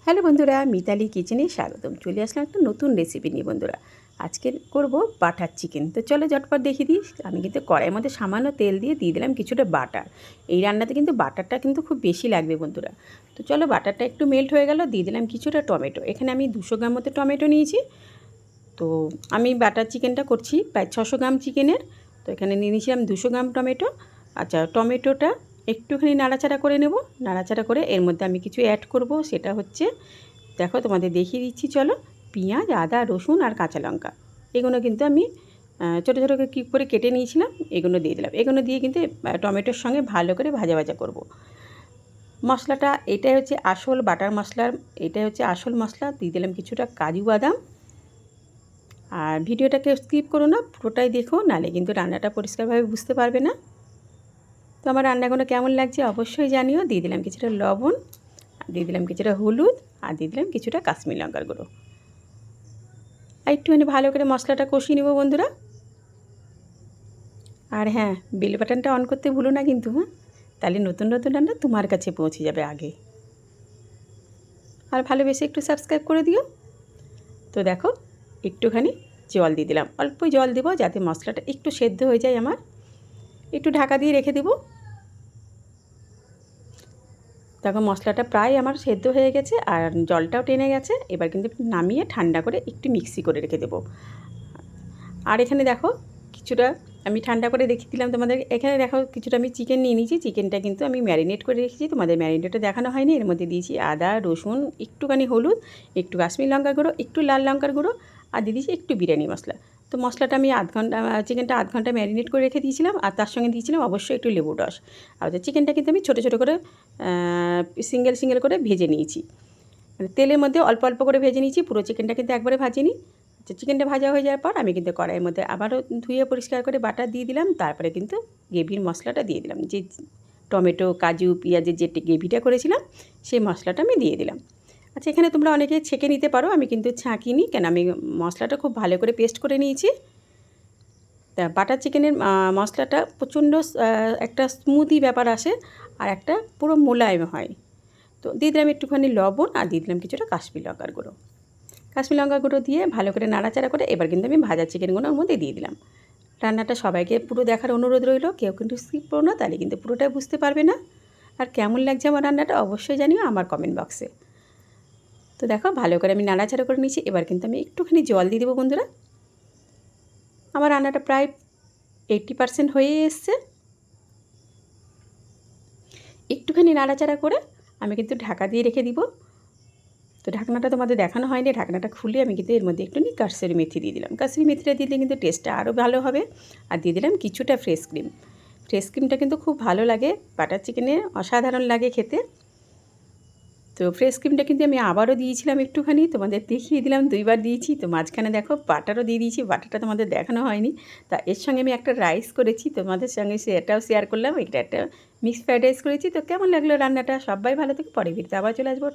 Hello বন্ধুরা, মিতালি কিচেনে স্বাগতম। চলে আসলাম একটা নতুন রেসিপি নিয়ে বন্ধুরা। আজকে করব বাটার চিকেন। তো চলো ঝটপট দেখিয়ে দিই। আমি কিন্তু কড়াইয়ের মধ্যে সামান্য তেল দিয়ে দিলাম কিছুটা বাটার। এই রান্নাতে কিন্তু বাটারটা কিন্তু খুব বেশি লাগবে বন্ধুরা। তো চলো বাটারটা একটু মেল্ট হয়ে গেল, দিয়ে দিলাম কিছুটা টমেটো। এখানে আমি 200 গ্রাম মতো টমেটো নিয়েছি। তো আমি বাটার চিকেনটা করছি প্রায় 600 গ্রাম চিকেনের। তো এখানে নিয়ে নিয়েছিলাম 200 গ্রাম টমেটো। আচ্ছা, টমেটোটা একটুখানি নাড়াচাড়া করে নেব। নাড়াচাড়া করে এর মধ্যে আমি কিছু অ্যাড করব, সেটা হচ্ছে, দেখো তোমাদের দেখিয়ে দিচ্ছি চলো। পেঁয়াজ, আদা, রসুন আর কাঁচা লঙ্কা, এগুলো কিন্তু আমি ছোটো ছোটো কী করে কেটে নিয়েছিলাম, এগুলো দিয়ে দিলাম। এগুলো দিয়ে কিন্তু টমেটোর সঙ্গে ভালো করে ভাজা ভাজা করব। মশলাটা এটাই হচ্ছে আসল বাটার মশলার, এটাই হচ্ছে আসল মশলা। দিয়ে দিলাম কিছুটা কাজু বাদাম। আর ভিডিওটাকে স্কিপ করো না, পুরোটাই দেখো, নাহলে কিন্তু রান্নাটা পরিষ্কারভাবে বুঝতে পারবে না। তো আমার রান্নাগুলো কেমন লাগছে অবশ্যই জানিও। দিয়ে দিলাম কিছুটা লবণ, দিয়ে দিলাম কিছুটা হলুদ, আর দিয়ে দিলাম কিছুটা কাশ্মীর লঙ্কার গুঁড়ো। আর একটুখানি ভালো করে মশলাটা কষিয়ে নেব বন্ধুরা। আর হ্যাঁ, বেল বাটনটা অন করতে ভুলো না কিন্তু, হ্যাঁ, তাহলে নতুন নতুন রান্না তোমার কাছে পৌঁছে যাবে আগে। আর ভালোবেসে একটু সাবস্ক্রাইব করে দিও। তো দেখো, একটুখানি জল দিয়ে দিলাম, অল্পই জল দেবো যাতে মশলাটা একটু সেদ্ধ হয়ে যায় আমার। একটু ঢাকা দিয়ে রেখে দেবো। দেখো মশলাটা প্রায় আমার সেদ্ধ হয়ে গেছে আর জলটাও টেনে গেছে। এবার কিন্তু নামিয়ে ঠান্ডা করে একটু মিক্সি করে রেখে দেবো। আর এখানে দেখো কিছুটা আমি ঠান্ডা করে দেখিয়ে দিলাম তোমাদের। এখানে দেখো কিছুটা আমি চিকেন নিয়ে নিয়েছি। চিকেনটা কিন্তু আমি ম্যারিনেট করে রেখেছি, তোমাদের ম্যারিনেটটা দেখানো হয়নি। এর মধ্যে দিয়েছি আদা, রসুন, একটুখানি হলুদ, একটু কাশ্মীর লঙ্কার গুঁড়ো, একটু লাল লঙ্কার গুঁড়ো, আর দিয়ে দিয়েছি একটু বিরিয়ানি মশলা। তো মশলাটা আমি চিকেনটা আধ ঘন্টা ম্যারিনেট করে রেখে দিয়েছিলাম। আর তার সঙ্গে দিয়েছিলাম অবশ্যই একটু লেবুর রস। আর চিকেনটা কিন্তু আমি ছোটো ছোটো করে সিঙ্গেল সিঙ্গেল করে ভেজে নিয়েছি, মানে তেলের মধ্যে অল্প অল্প করে ভেজে নিয়েছি। পুরো চিকেনটা কিন্তু একবারে ভাজিনি। চিকেনটা ভাজা হয়ে যাওয়ার পর আমি কিন্তু কড়াইয়ের মধ্যে আবারও ধুয়ে পরিষ্কার করে বাটার দিয়ে দিলাম। তারপরে কিন্তু গ্রেভির মশলাটা দিয়ে দিলাম, যে টমেটো, কাজু, পেঁয়াজের যে গ্রেভিটা করেছিলাম সেই মশলাটা আমি দিয়ে দিলাম। আচ্ছা, এখানে তোমরা অনেকে ছেঁকে নিতে পারো, আমি কিন্তু ছাঁকিনি, কেন আমি মশলাটা খুব ভালো করে পেস্ট করে নিয়েছি। তা বাটার চিকেনের মশলাটা প্রচণ্ড একটা স্মুদি ব্যাপার আসে, আর একটা পুরো মোলায়েম হয়। তো দিয়ে দিলাম একটুখানি লবণ, আর দিয়ে দিলাম কিছুটা কাশ্মীর লঙ্কার গুঁড়ো। কাশ্মীর লঙ্কা গুঁড়ো দিয়ে ভালো করে নাড়াচাড়া করে এবার কিন্তু আমি ভাজা চিকেনগুলো ওর মধ্যে দিয়ে দিলাম। রান্নাটা সবাইকে পুরো দেখার অনুরোধ রইল, কেউ কিন্তু স্কিপ করো না, তাহলে কিন্তু পুরোটাই বুঝতে পারবে না। আর কেমন লাগছে আমার রান্নাটা অবশ্যই জানিও আমার কমেন্ট বক্সে। তো দেখো ভালো করে আমি নাড়াচাড়া করে নিয়েছি। এবার কিন্তু আমি একটুখানি জল দিয়ে দেবো বন্ধুরা। আমার রান্নাটা প্রায় 80% হয়ে এসছে। একটুখানি নাড়াচাড়া করে আমি কিন্তু ঢাকা দিয়ে রেখে দিব। তো ঢাকনাটা তোমাদের দেখানো হয়নি, ঢাকনাটা খুলে আমি কিন্তু এর মধ্যে একটুখানি কাসুরি মেথি দিয়ে দিলাম। কাসুরি মেথিটা দিলে কিন্তু টেস্টটা আরও ভালো হবে। আর দিয়ে দিলাম কিছুটা ফ্রেশ ক্রিম। ফ্রেশ ক্রিমটা কিন্তু খুব ভালো লাগে বাটার চিকেনে, অসাধারণ লাগে খেতে। তো ফ্রেশ ক্রিমটা কিন্তু আমি আবারও দিয়েছিলাম একটুখানি, তোমাদের দেখিয়ে দিলাম, 2বার দিয়েছি। তো মাঝখানে দেখো বাটারও দিয়ে দিয়েছি, বাটারটা তোমাদের দেখানো হয়নি। তা এর সঙ্গে আমি একটা রাইস করেছি, তোমাদের সঙ্গে সেটাও শেয়ার করলাম। এটা একটা মিক্সড ফ্রাইড রাইস করেছি। তো কেমন লাগলো রান্নাটা? সবাই ভালো থেকে পরে ভিডিওতে আবার চলে আসবো।